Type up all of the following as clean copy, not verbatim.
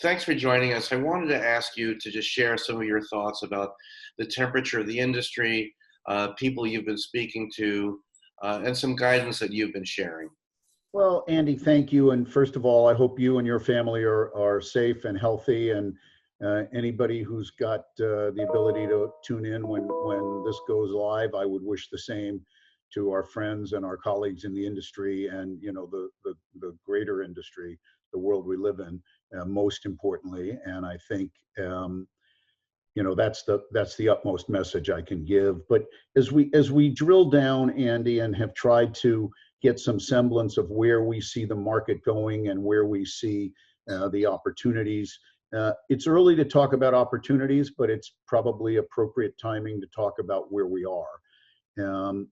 Thanks for joining us. I wanted to ask you to just share some of your thoughts about the temperature of the industry, people you've been speaking to, and some guidance that you've been sharing. Well, Andy, thank you. And first of all, I hope you and your family are safe and healthy. And anybody who's got the ability to tune in when this goes live, I would wish the same to our friends and our colleagues in the industry and the greater industry, the world we live in, most importantly. And I think that's the utmost message I can give. But as we drill down, Andy, and have tried to get some semblance of where we see the market going and where we see the opportunities. It's early to talk about opportunities, but it's probably appropriate timing to talk about where we are.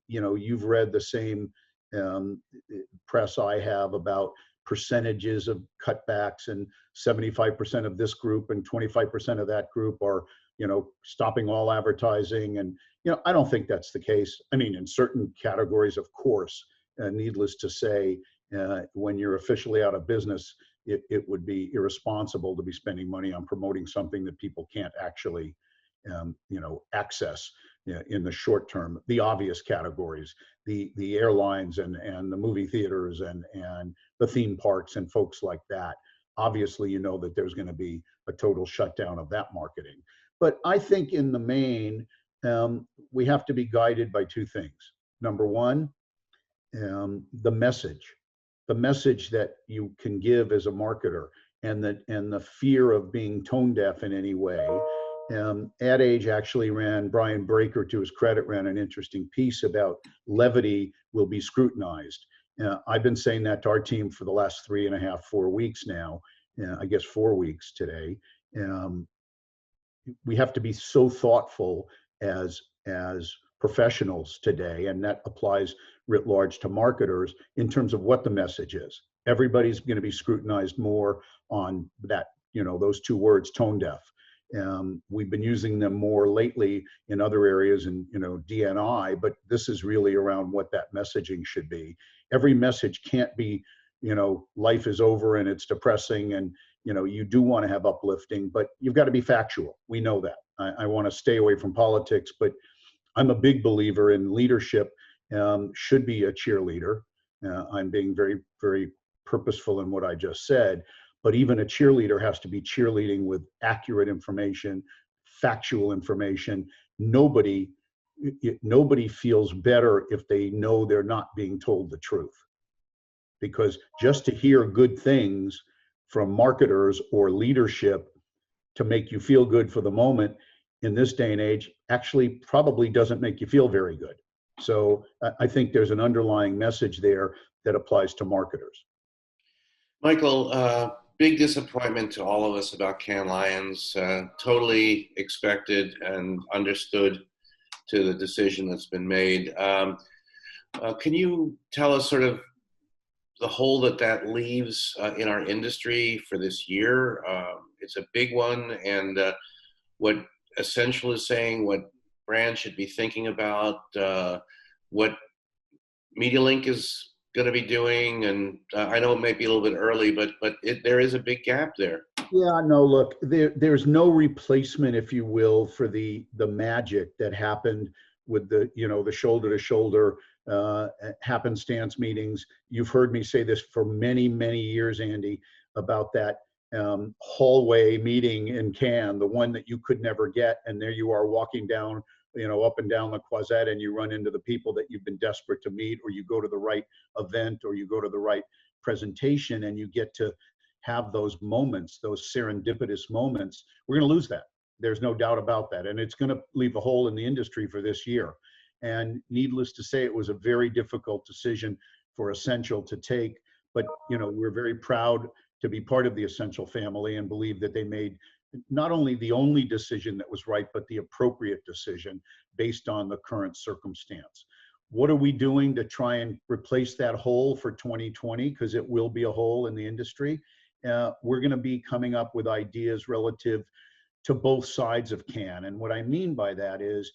You've read the same press I have about percentages of cutbacks, and 75% of this group and 25% of that group are stopping all advertising. And I don't think that's the case. I mean, in certain categories, of course, needless to say, when you're officially out of business, it would be irresponsible to be spending money on promoting something that people can't actually access in the short term. The obvious categories, the airlines and the movie theaters and the theme parks and folks like that. Obviously, that there's going to be a total shutdown of that marketing. But I think in the main, we have to be guided by two things. Number one, the message that you can give as a marketer, and the fear of being tone deaf in any way. Ad Age actually Brian Breaker, to his credit, ran an interesting piece about levity will be scrutinized. I've been saying that to our team for the last 3.5, 4 weeks now. I guess 4 weeks today. We have to be so thoughtful as professionals today, and that applies writ large to marketers in terms of what the message is. Everybody's going to be scrutinized more on that, those two words, tone deaf. We've been using them more lately in other areas in D&I, but this is really around what that messaging should be. Every message can't be life is over and it's depressing, and you do want to have uplifting, but you've got to be factual. We know that. I want to stay away from politics, but I'm a big believer in leadership should be a cheerleader. I'm being very, very purposeful in what I just said, but even a cheerleader has to be cheerleading with accurate information, factual information. Nobody feels better if they know they're not being told the truth, because just to hear good things from marketers or leadership to make you feel good for the moment in this day and age actually probably doesn't make you feel very good. So I think there's an underlying message there that applies to marketers. Michael, big disappointment to all of us about Cannes Lions. Totally expected and understood to the decision that's been made. Can you tell us sort of the hole that leaves in our industry for this year? It's a big one, and what Ascential is saying, what brands should be thinking about, what MediaLink is going to be doing, and I know it might be a little bit early, but there is a big gap there. Yeah, no, look, there's no replacement, if you will, for the magic that happened with the shoulder to shoulder happenstance meetings. You've heard me say this for many, many years, Andy, about that hallway meeting in Cannes, the one that you could never get, and there you are walking down, up and down the Croisette, and you run into the people that you've been desperate to meet, or you go to the right event, or you go to the right presentation, and you get to have those moments, those serendipitous moments. We're going to lose that. There's no doubt about that, and it's going to leave a hole in the industry for this year. And needless to say, it was a very difficult decision for Ascential to take, but we're very proud to be part of the Ascential family and believe that they made not only the only decision that was right, but the appropriate decision based on the current circumstance. What are we doing to try and replace that hole for 2020? Because it will be a hole in the industry. We're going to be coming up with ideas relative to both sides of Cannes. And what I mean by that is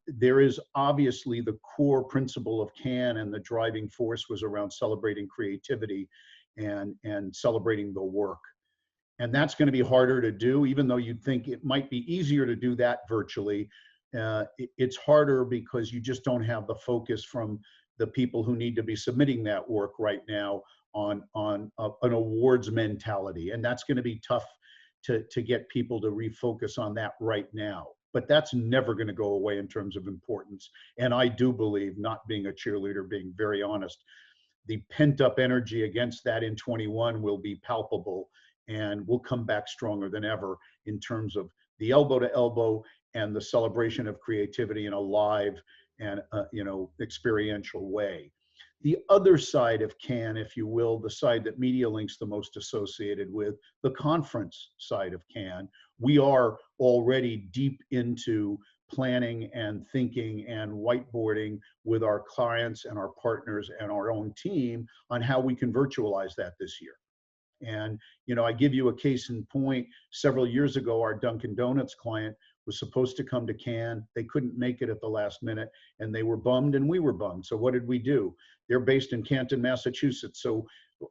there is obviously the core principle of Cannes, and the driving force was around celebrating creativity and celebrating the work. And that's going to be harder to do, even though you'd think it might be easier to do that virtually. It's harder because you just don't have the focus from the people who need to be submitting that work right now on an awards mentality. And that's going to be tough to get people to refocus on that right now. But that's never going to go away in terms of importance. And I do believe, not being a cheerleader, being very honest, the pent up energy against that in 21 will be palpable, and we'll come back stronger than ever in terms of the elbow to elbow and the celebration of creativity in a live and experiential way. The other side of CAN, if you will, the side that MediaLink's the most associated with, the conference side of CAN, we are already deep into planning and thinking and whiteboarding with our clients and our partners and our own team on how we can virtualize that this year. And, I give you a case in point. Several years ago, our Dunkin' Donuts client was supposed to come to CAN. They couldn't make it at the last minute, and they were bummed and we were bummed. So what did we do? They're based in Canton, Massachusetts. So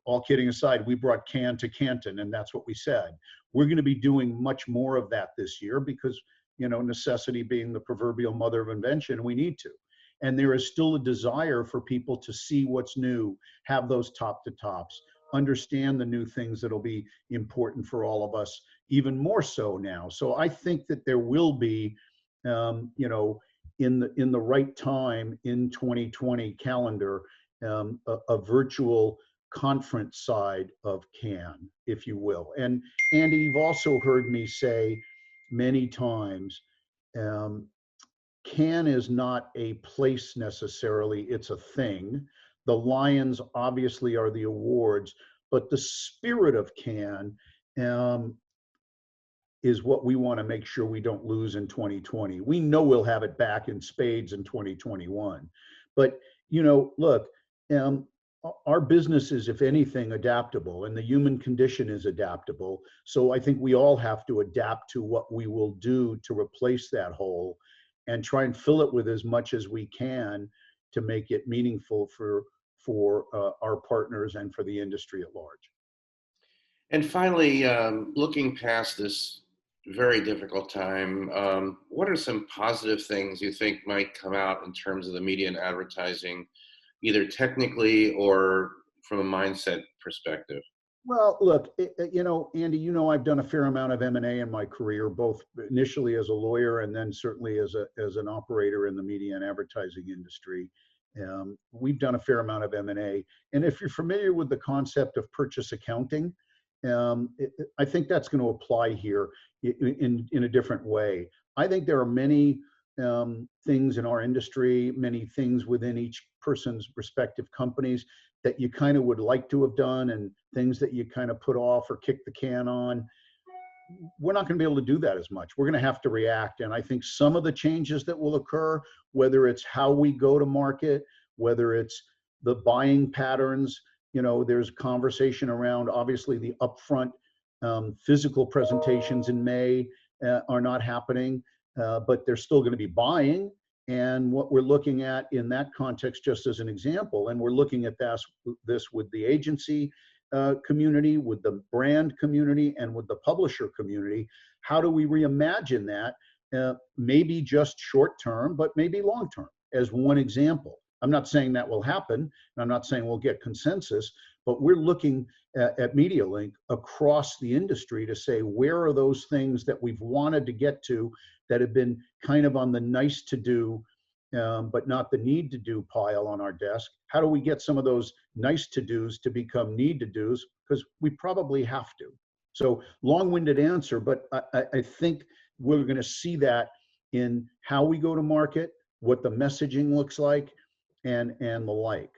all kidding aside, we brought CAN to Canton, and that's what we said. We're going to be doing much more of that this year because, necessity being the proverbial mother of invention, we need to. And there is still a desire for people to see what's new, have those top to tops, understand the new things that'll be important for all of us, even more so now. So I think that there will be, in the right time in 2020 calendar, a virtual conference side of CAN, if you will. And Andy, you've also heard me say many times, CAN is not a place necessarily, it's a thing. The Lions obviously are the awards, but the spirit of CAN is what we want to make sure we don't lose in 2020. We know we'll have it back in spades in 2021. But, look, our business is, if anything, adaptable, and the human condition is adaptable. So I think we all have to adapt to what we will do to replace that hole and try and fill it with as much as we can to make it meaningful for our partners and for the industry at large. And finally, looking past this very difficult time, what are some positive things you think might come out in terms of the media and advertising, either technically or from a mindset perspective? Well, look, Andy, I've done a fair amount of M&A in my career, both initially as a lawyer and then certainly as an operator in the media and advertising industry. We've done a fair amount of M&A. And if you're familiar with the concept of purchase accounting, I think that's going to apply here in a different way. I think there are many things in our industry, many things within each person's respective companies that you kind of would like to have done, and things that you kind of put off or kick the can on. We're not going to be able to do that as much. We're going to have to react. And I think some of the changes that will occur, whether it's how we go to market, whether it's the buying patterns, there's conversation around, obviously, the upfront physical presentations in May are not happening, but they're still going to be buying. And what we're looking at in that context, just as an example, and we're looking at this with the agency community, with the brand community, and with the publisher community. How do we reimagine that? Maybe just short term, but maybe long term, as one example. I'm not saying that will happen, and I'm not saying we'll get consensus, but we're looking at MediaLink across the industry to say, where are those things that we've wanted to get to that have been kind of on the nice to do, but not the need to do pile on our desk? How do we get some of those nice to do's to become need to do's? Because we probably have to. So long-winded answer, but I think we're going to see that in how we go to market, what the messaging looks like, and the like.